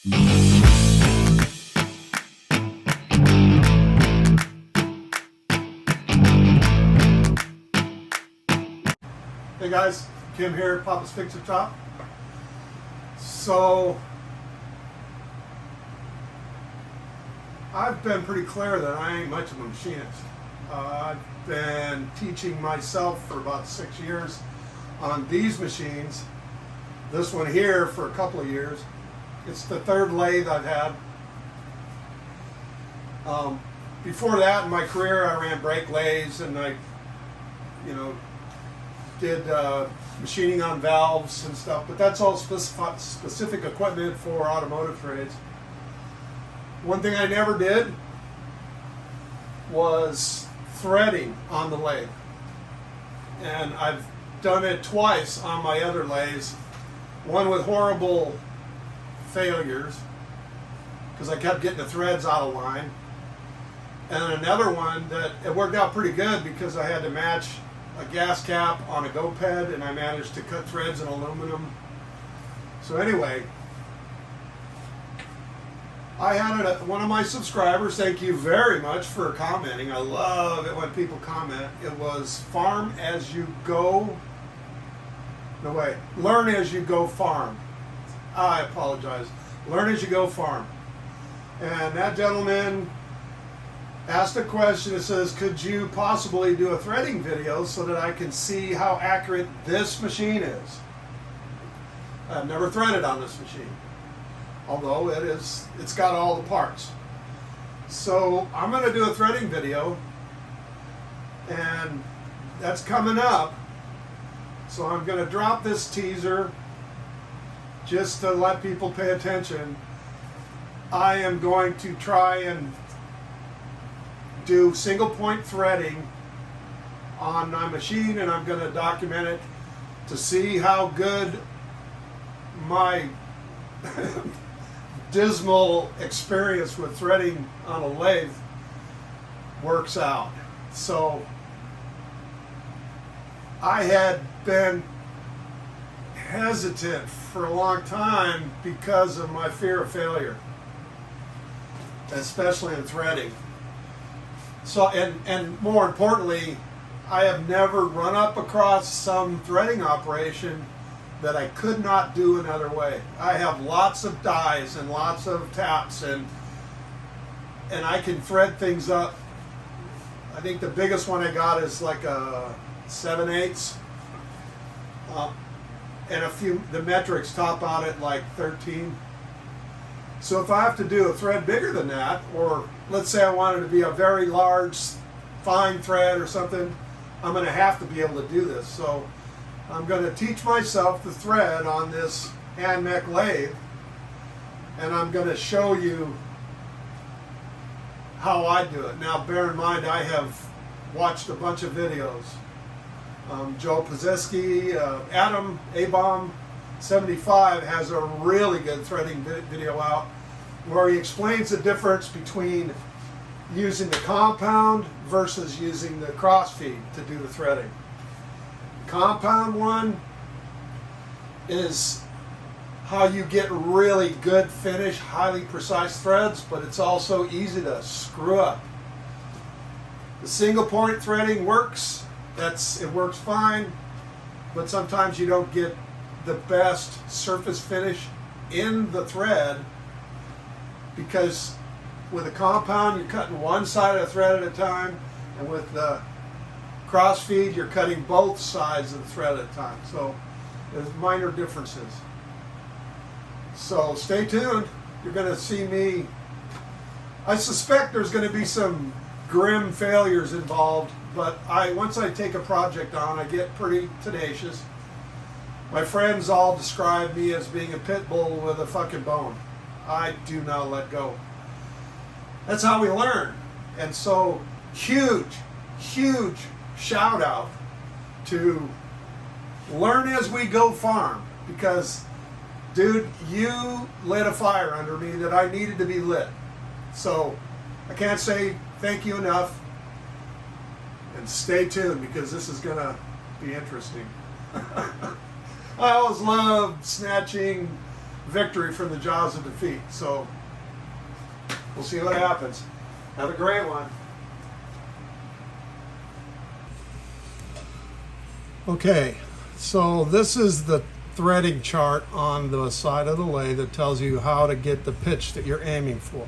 Hey guys, Kim here, Papa's Fix-It Shop. So, I've been pretty clear that I ain't much of a machinist. I've been teaching myself for about 6 years on these machines. This one here for a couple of years. It's the third lathe I've had. Before that in my career I ran brake lathes and I, did machining on valves and stuff, but that's all specific equipment for automotive trades. One thing I never did was threading on the lathe, and I've done it twice on my other lathes, one with horrible failures because I kept getting the threads out of line, and another one that it worked out pretty good because I had to match a gas cap on a go-ped and I managed to cut threads in aluminum. So anyway, I had one of my subscribers, thank you very much for commenting. I love it when people comment. It was Learn as you go farm. I apologize. Learn as you go farm. And that gentleman asked a question that says, could you possibly do a threading video so that I can see how accurate this machine is? I've never threaded on this machine, although it's got all the parts. So I'm going to do a threading video, and that's coming up. So I'm going to drop this teaser just to let people pay attention. I am going to try and do single point threading on my machine, and I'm going to document it to see how good my dismal experience with threading on a lathe works out. So I had been hesitant for a long time because of my fear of failure, especially in threading. So, and more importantly, I have never run up across some threading operation that I could not do another way. I have lots of dies and lots of taps, and I can thread things up. I think the biggest one I got is like a 7/8, and the metrics top out at like 13. So if I have to do a thread bigger than that, or let's say I wanted to be a very large fine thread or something, I'm going to have to be able to do this. So I'm going to teach myself the thread on this hand neck lathe, and I'm going to show you how I do it. Now bear in mind I have watched a bunch of videos. Joe Pazesky, Adam A-Bomb 75 has a really good threading video out where he explains the difference between using the compound versus using the cross feed to do the threading. The compound one is how you get really good finish, highly precise threads, but it's also easy to screw up. The single point threading works. It works fine, but sometimes you don't get the best surface finish in the thread, because with a compound you're cutting one side of the thread at a time, and with the cross feed you're cutting both sides of the thread at a time. So there's minor differences. So stay tuned. You're going to see me. I suspect there's going to be some grim failures involved, but once I take a project on, I get pretty tenacious. My friends all describe me as being a pit bull with a fucking bone. I do not let go. That's how we learn. And so huge shout out to Learn As We Go Farm, because dude, you lit a fire under me that I needed to be lit. So I can't say thank you enough, and stay tuned because this is going to be interesting. I always love snatching victory from the jaws of defeat. So we'll see what happens. Have a great one. Okay, so this is the threading chart on the side of the lathe that tells you how to get the pitch that you're aiming for.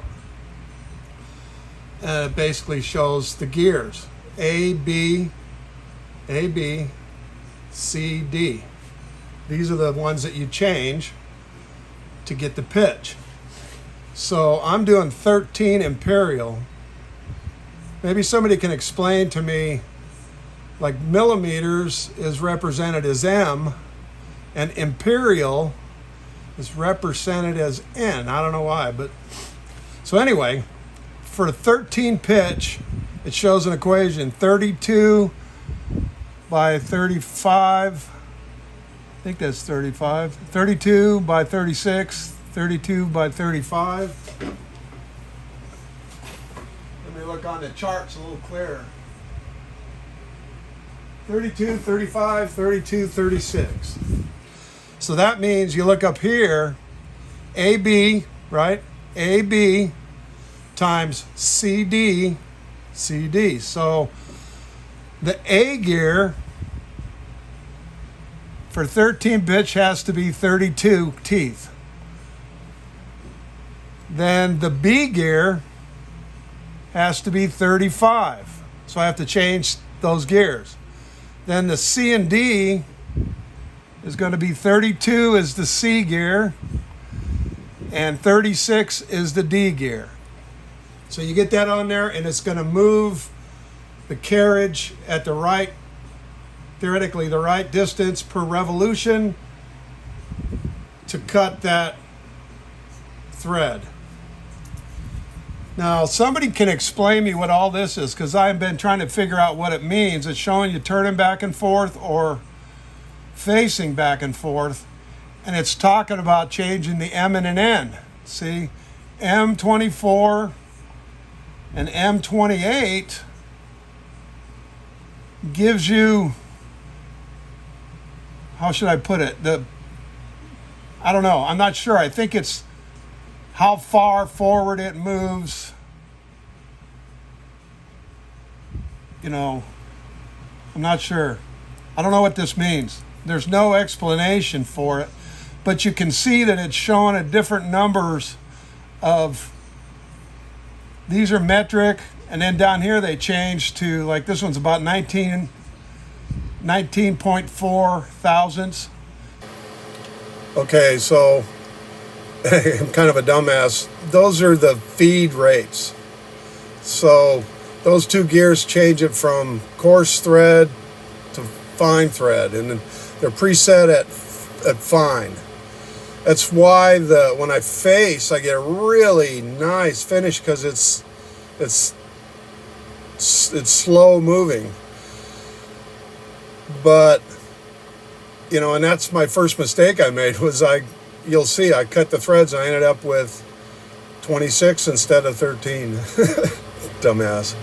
And it basically shows the gears, A, B, C, D. These are the ones that you change to get the pitch. So I'm doing 13 imperial. Maybe somebody can explain to me, like millimeters is represented as M and imperial is represented as N. I don't know why, but so anyway, for 13 pitch, it shows an equation 32 by 35. I think that's 35. 32 by 36, 32 by 35. Let me look on the charts a little clearer. 32, 35, 32, 36. So that means you look up here, AB, right? AB times CD, CD. So the A gear for 13 pitch has to be 32 teeth. Then the B gear has to be 35. So I have to change those gears. Then the C and D is going to be 32 is the C gear and 36 is the D gear. So you get that on there and it's going to move the carriage at the right, theoretically the right distance per revolution to cut that thread. Now, somebody can explain me what all this is, because I've been trying to figure out what it means. It's showing you turning back and forth or facing back and forth, and it's talking about changing the M and an N. See, M24 and M28 gives you, how should I put it? I don't know. I'm not sure. I think it's how far forward it moves. You know, I'm not sure. I don't know what this means. There's no explanation for it, but you can see that it's showing at different numbers of, these are metric, and then down here they change to, like this one's about 19.4 thousandths. Okay, so I'm kind of a dumbass. Those are the feed rates. So those two gears change it from coarse thread to fine thread, and they're preset at fine. That's why when I face, I get a really nice finish, because it's slow moving. But you know, and that's my first mistake I made, was you'll see I cut the threads and I ended up with 26 instead of 13. Dumbass.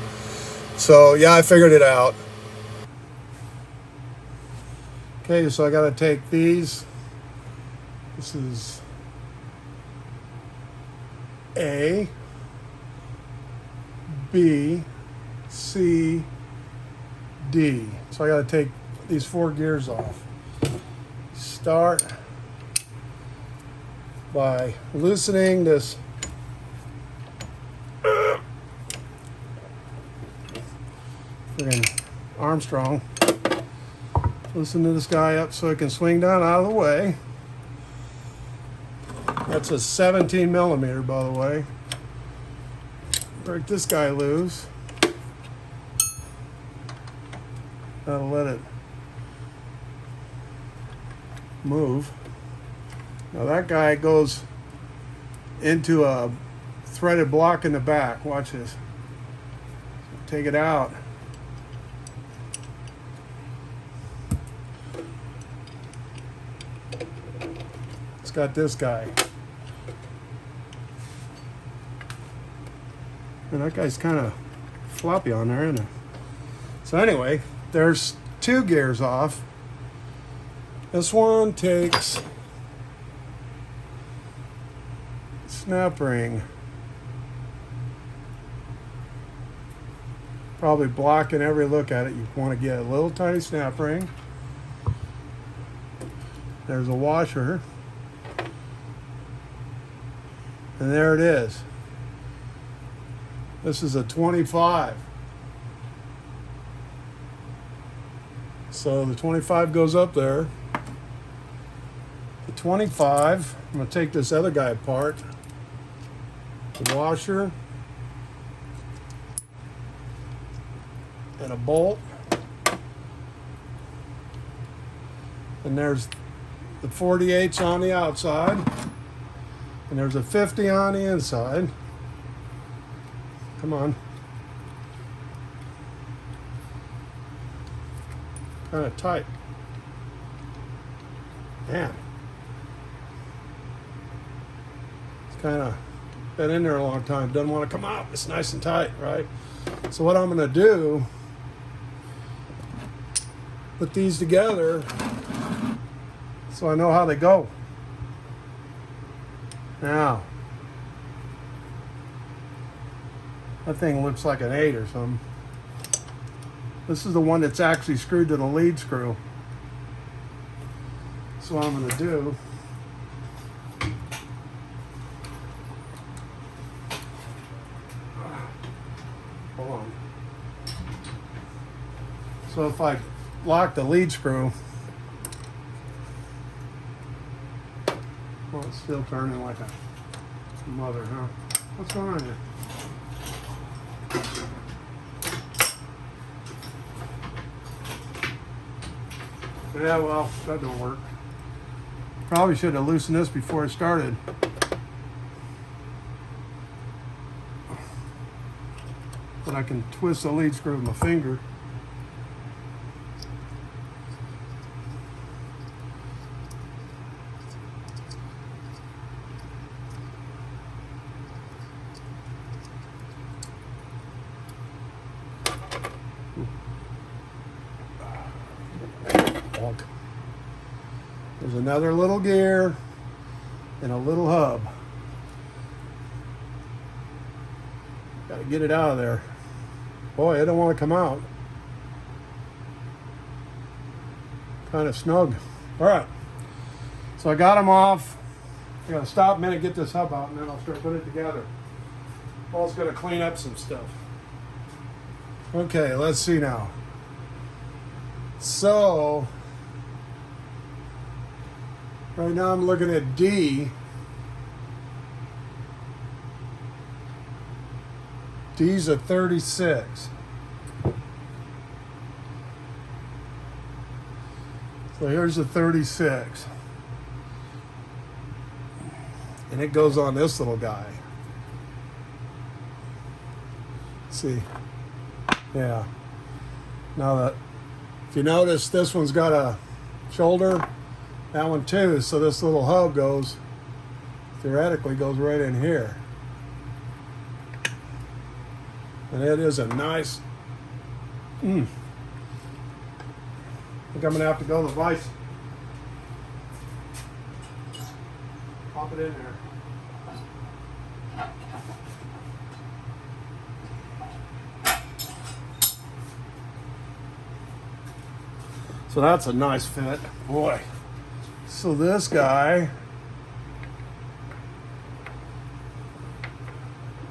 So yeah, I figured it out. Okay, so I got to take these. This is A, B, C, D. So I got to take these 4 gears off. Start by loosening this friggin' Armstrong. Loosen this guy up so it can swing down out of the way. That's a 17 millimeter, by the way. Break this guy loose. That'll let it move. Now that guy goes into a threaded block in the back. Watch this. Take it out. It's got this guy. And that guy's kind of floppy on there, isn't it? So anyway, there's 2 gears off. This one takes snap ring. Probably blocking every look at it. You want to get a little tiny snap ring. There's a washer. And there it is. This is a 25. So the 25 goes up there. The 25, I'm going to take this other guy apart. The washer. And a bolt. And there's the 48s on the outside. And there's a 50 on the inside. Come on. Kind of tight. Man. It's kind of been in there a long time. Doesn't want to come out. It's nice and tight, right? So what I'm going to do, put these together so I know how they go. Now, that thing looks like an 8 or something. This is the one that's actually screwed to the lead screw. So what I'm going to do, hold on. So if I lock the lead screw, well, it's still turning like a mother, huh? What's going on here? Yeah, well, that don't work. Probably should have loosened this before I started. But I can twist the lead screw with my finger. There's another little gear and a little hub. Got to get it out of there. Boy, I don't want to come out. Kind of snug. All right. So I got them off. I got to stop a minute, get this hub out, and then I'll start putting it together. Paul's going to clean up some stuff. Okay, let's see now. So right now I'm looking at D. D's a 36. So here's a 36. And it goes on this little guy. Let's see. Yeah. Now that, if you notice, this one's got a shoulder. That one too, so this little hub goes, theoretically goes right in here. And it is a nice, I think I'm gonna have to go to the vise. Pop it in there. So that's a nice fit, boy. So this guy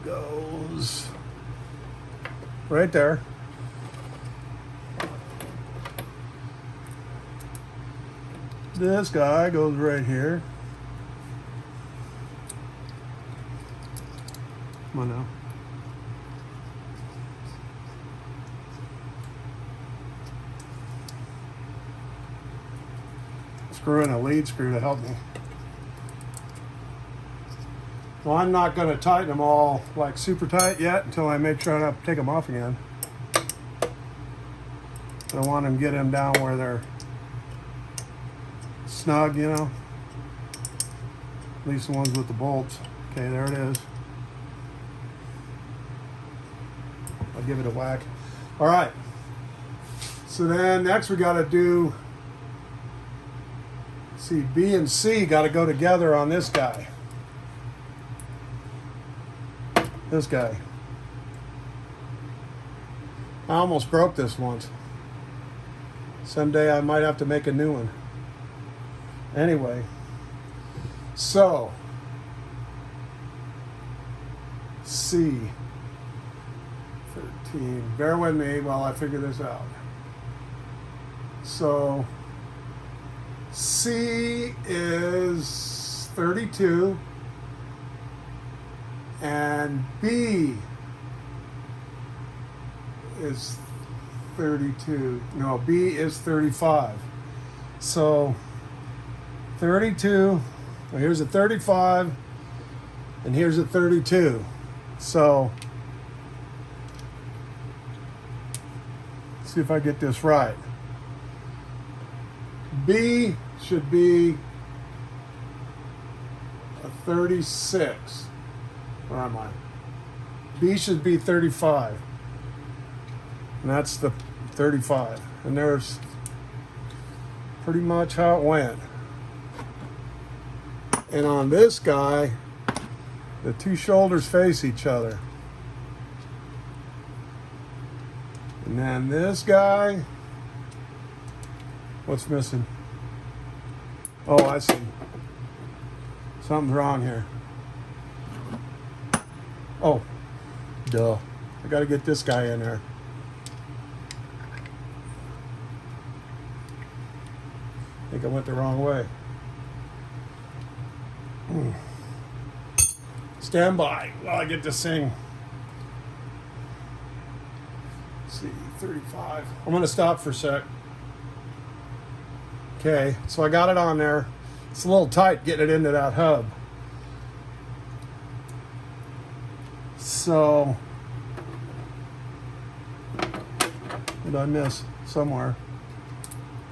goes right there. This guy goes right here. Come on now. Screw in a lead screw to help me. Well, I'm not going to tighten them all like super tight yet until I make sure I don't take them off again. But I want them to get them down where they're snug, you know. At least the ones with the bolts. Okay, there it is. I'll give it a whack. All right. So then next we got to do, see, B and C got to go together on this guy. This guy. I almost broke this once. Someday I might have to make a new one. Anyway, so C 13. Bear with me while I figure this out. So C is 32 and B is 32. No, B is 35. So 32, well, here's a 35 and here's a 32. So let's see if I get this right. B should be a 36. Where am I? B should be 35. And that's the 35. And there's pretty much how it went. And on this guy, the two shoulders face each other. And then this guy, what's missing? Oh, I see. Something's wrong here. Oh, duh. I gotta get this guy in there. I think I went the wrong way. Stand by while I get this thing. Let's see, 35. I'm going to stop for a sec. Okay, so I got it on there. It's a little tight getting it into that hub. So, what did I miss? Somewhere.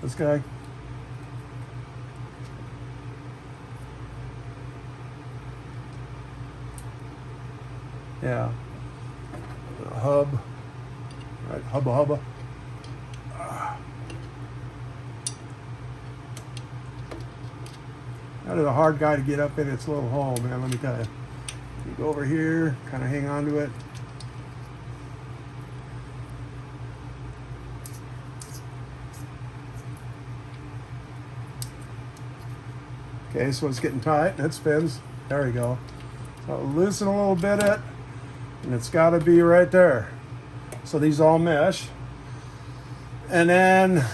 This guy. Yeah. Hub. Right, hubba. That is a hard guy to get up in its little hole, man, let me tell you. You go over here, kind of hang on to it. Okay, so it's getting tight. It spins. There we go. So loosen a little bit it. And it's got to be right there. So these all mesh. And then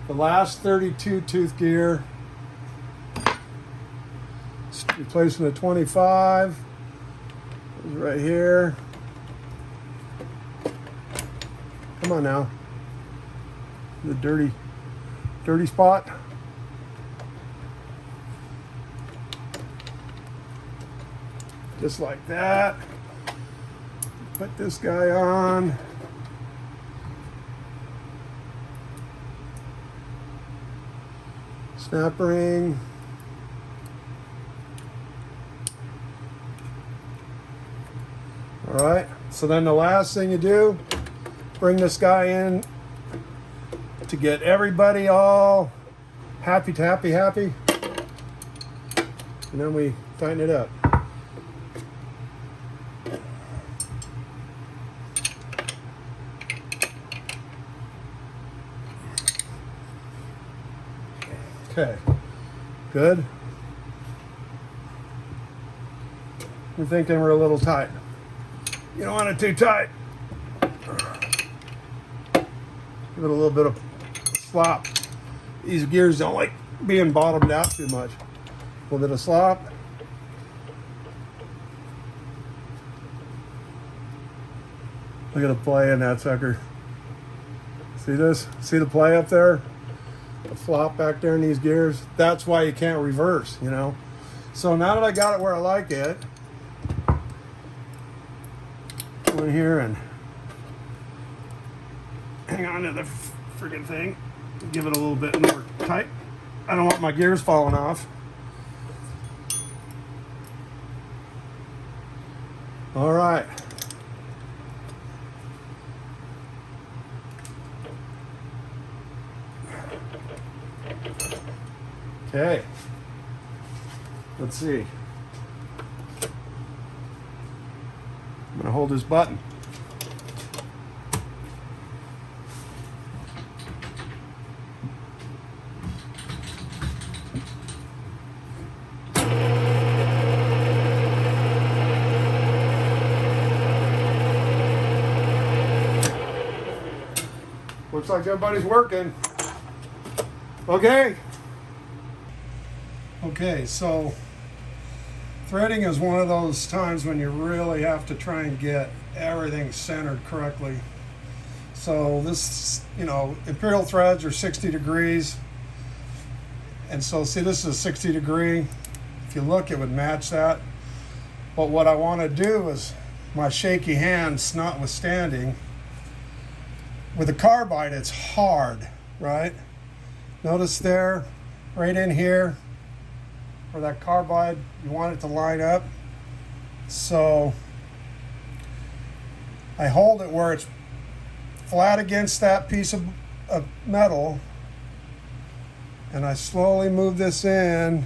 the last 32 tooth gear, replacing the 25 is right here. Come on now. The dirty spot. Just like that. Put this guy on. Snap ring. All right, so then the last thing you do, bring this guy in to get everybody all happy. And then we tighten it up. Okay, good. We're thinking we're a little tight. You don't want it too tight. Give it a little bit of slop. These gears don't like being bottomed out too much. A little bit of slop. Look at the play in that sucker. See this? See the play up there? The flop back there in these gears. That's why you can't reverse, you know. So now that I got it where I like it, go in here and hang on to the freaking thing. Give it a little bit more tight. I don't want my gears falling off. All right. Okay, let's see. I'm going to hold this button. Looks like everybody's working. Okay. Okay, so threading is one of those times when you really have to try and get everything centered correctly. So this, imperial threads are 60 degrees. And so see, this is a 60 degree. If you look, it would match that. But what I want to do is, my shaky hands notwithstanding, with a carbide, it's hard, right? Notice there, right in here, where that carbide, you want it to line up. So I hold it where it's flat against that piece of metal, and I slowly move this in.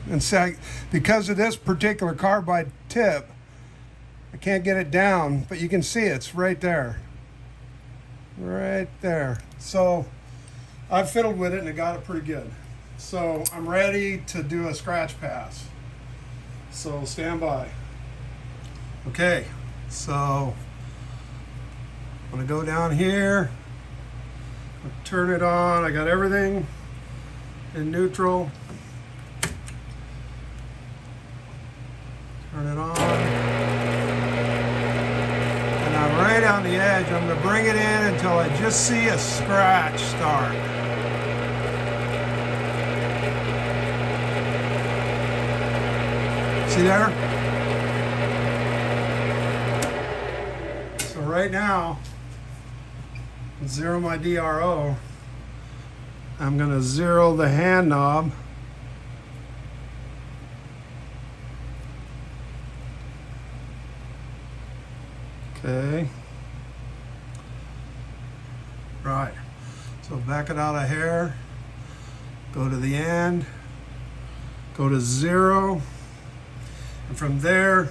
And say, because of this particular carbide tip, I can't get it down, but you can see it's right there. Right there. So I've fiddled with it and it got it pretty good. So I'm ready to do a scratch pass. So stand by. Okay, so I'm gonna go down here, turn it on. I got everything in neutral. Turn it on. And I'm right on the edge. I'm going to bring it in until I just see a scratch start. See there? So right now, zero my DRO. I'm going to zero the hand knob. Okay. Right. So back it out a hair. Go to the end. Go to 0. And from there,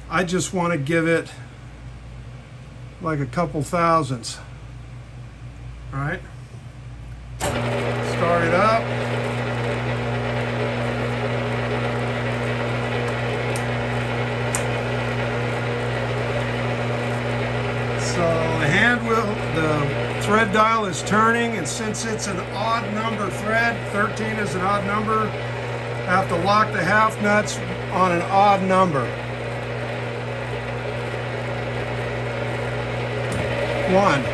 I just want to give it like a couple thousandths. All right. Start it up. So the thread dial is turning, and since it's an odd number thread, 13 is an odd number, I have to lock the half nuts on an odd number. 1.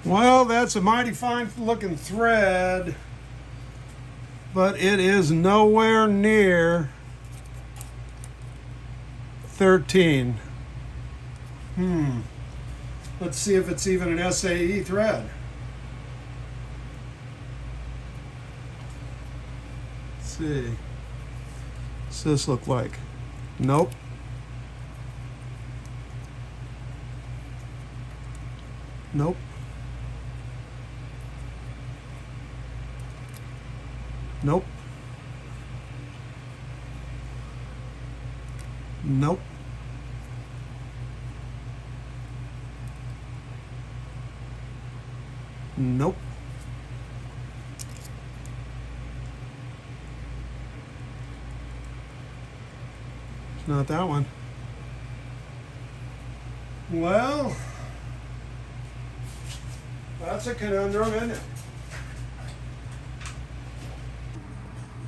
Well, that's a mighty fine looking thread, but it is nowhere near 13. Let's see if it's even an SAE thread. Let's see. What's this look like? Nope. Nope. Nope. Nope. Nope. It's not that one. That's a conundrum, isn't it?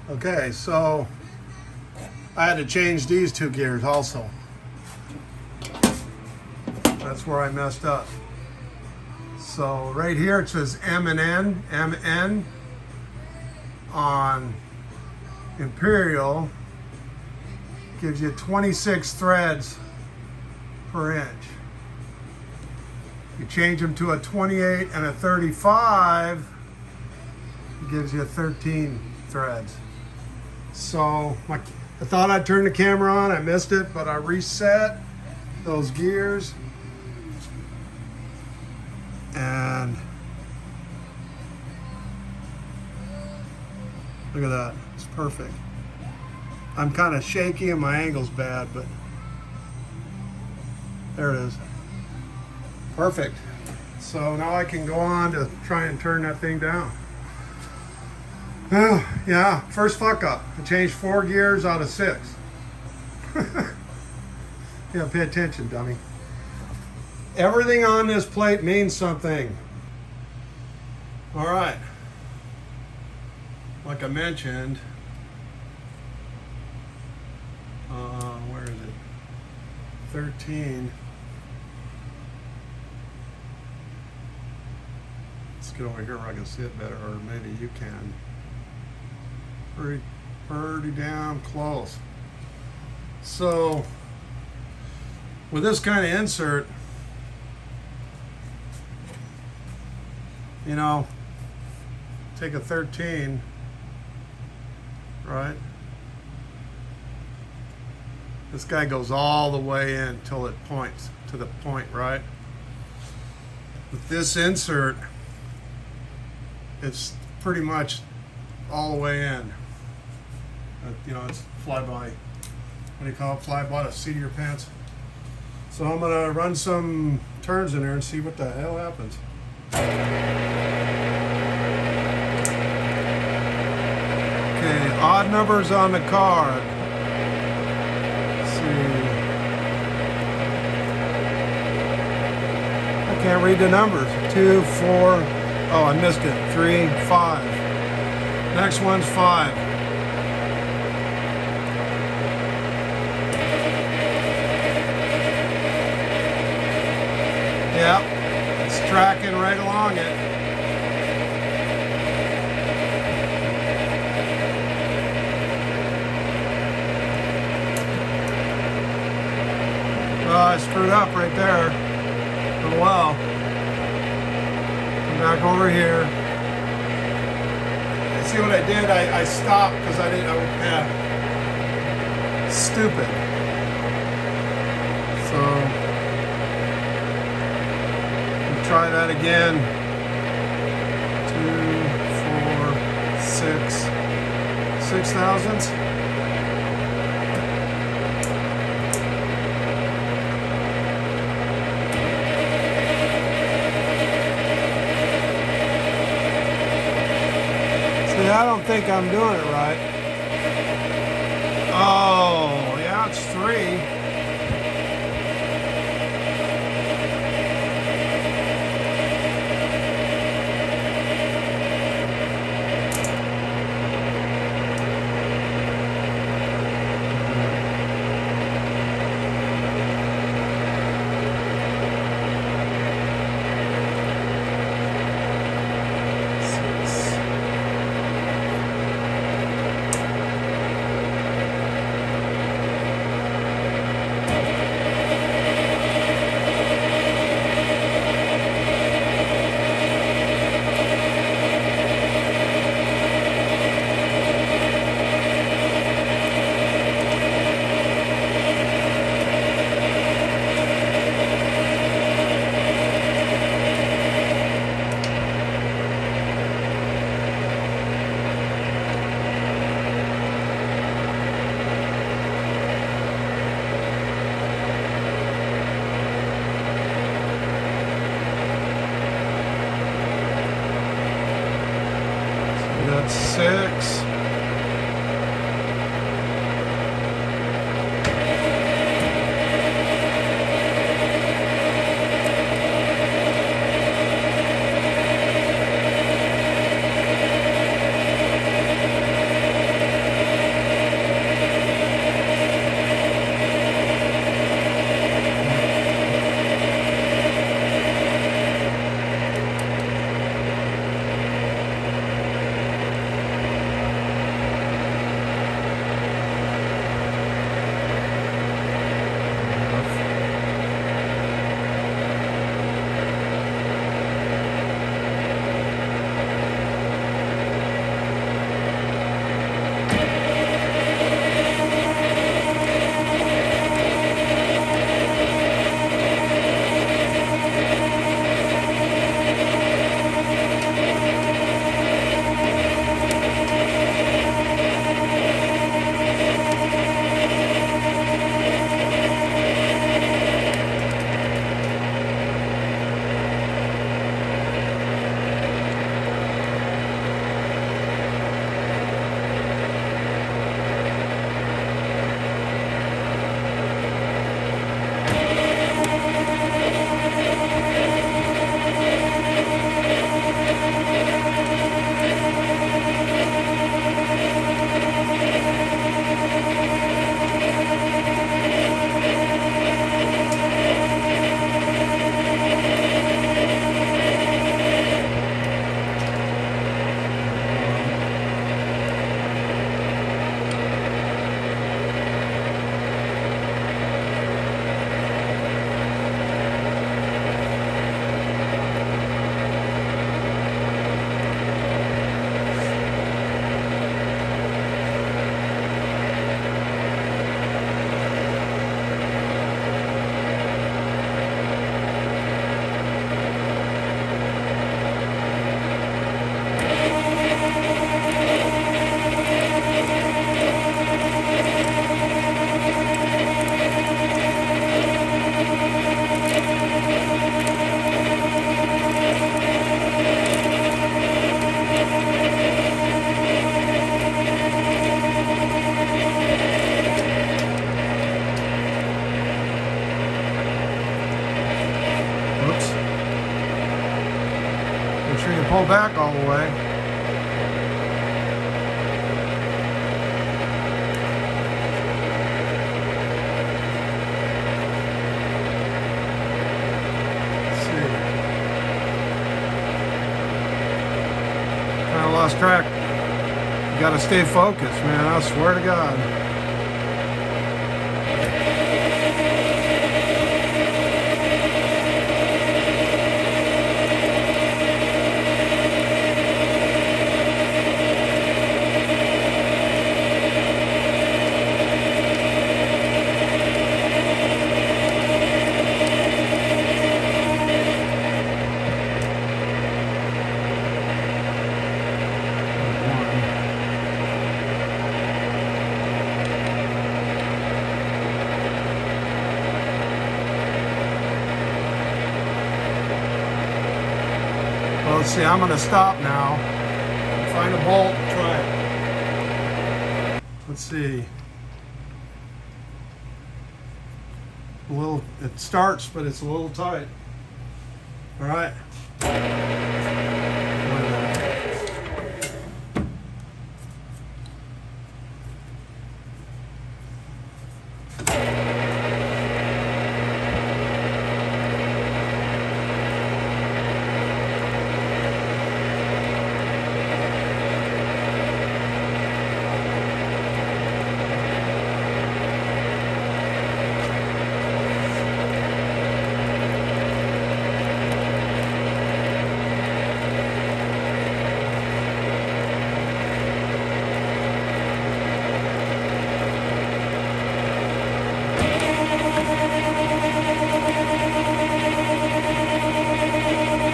Okay, so I had to change these two gears also. That's where I messed up. So right here it says M and N, MN on Imperial gives you 26 threads per inch. You change them to a 28 and a 35, it gives you 13 threads. So I thought I'd turn the camera on, I missed it, but I reset those gears and look at that, it's perfect. I'm kind of shaky and my angle's bad, but there it is. Perfect. So now I can go on to try and turn that thing down. Oh, yeah, first fuck up. I changed 4 gears out of 6. Yeah, pay attention, dummy. Everything on this plate means something. All right. Like I mentioned, where is it? 13. Let's get over here where I can see it better, or maybe you can. Pretty damn close. So with this kind of insert, you know, take a 13, right? This guy goes all the way in till it points to the point, right? With this insert, it's pretty much all the way in. You know, it's flyby. What do you call it? Fly-by the seat of your pants. So I'm gonna run some turns in there and see what the hell happens. Okay, odd numbers on the card. Let's see. I can't read the numbers. 2, 4. Oh, I missed it. 3, 5. Next one's 5. Yep, it's tracking right along it. Well, I screwed up right there. Oh well. Come back over here. See what I did? I stopped because I didn't. Yeah. Stupid. So. Try that again. 2, 4, 6. 6 thousandths. See, I don't think I'm doing it right. Oh, yeah, it's 3. That's 6. sure you pull back all the way. Let's see. Kind of lost track. You gotta stay focused, man. I swear to God. Well, let's see, I'm going to stop now. Find a bolt and try it. Let's see. It starts, but it's a little tight. All right.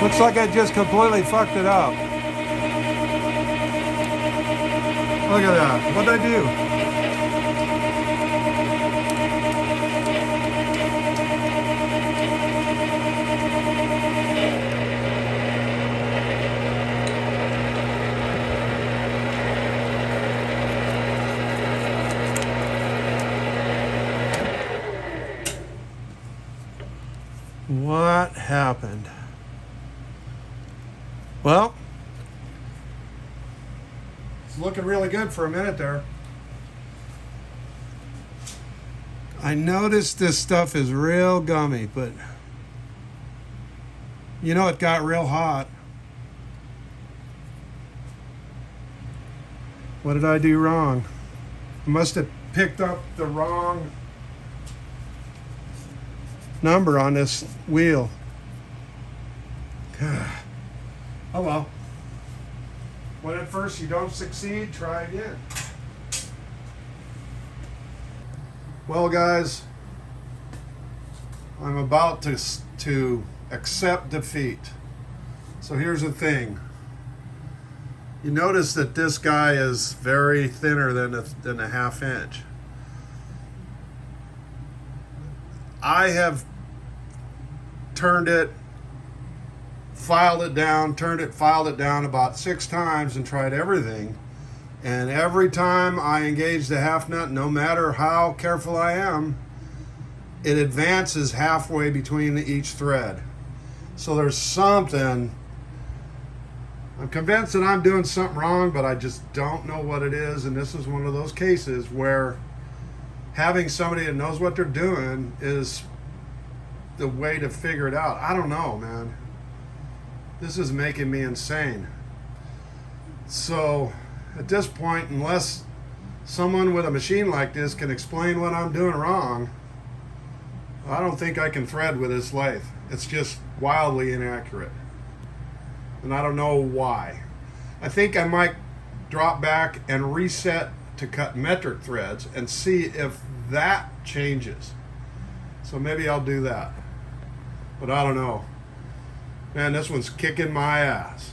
Looks like I just completely fucked it up. Look at that. What'd I do? What happened? Well, it's looking really good for a minute there. I noticed this stuff is real gummy, but you know it got real hot. What did I do wrong? I must have picked up the wrong number on this wheel. Oh well. When at first you don't succeed, try again. Well, guys, I'm about to accept defeat. So here's the thing. You notice that this guy is very thinner than a half inch. I have turned it, filed it down, turned it, filed it down about 6 times and tried everything. And every time I engage the half nut, no matter how careful I am, it advances halfway between each thread. So there's something, I'm convinced that I'm doing something wrong, but I just don't know what it is. And this is one of those cases where having somebody that knows what they're doing is the way to figure it out. I don't know, man. This is making me insane. So at this point, unless someone with a machine like this can explain what I'm doing wrong, I don't think I can thread with this lathe. It's just wildly inaccurate. And I don't know why. I think I might drop back and reset to cut metric threads and see if that changes. So maybe I'll do that. But I don't know. Man, this one's kicking my ass.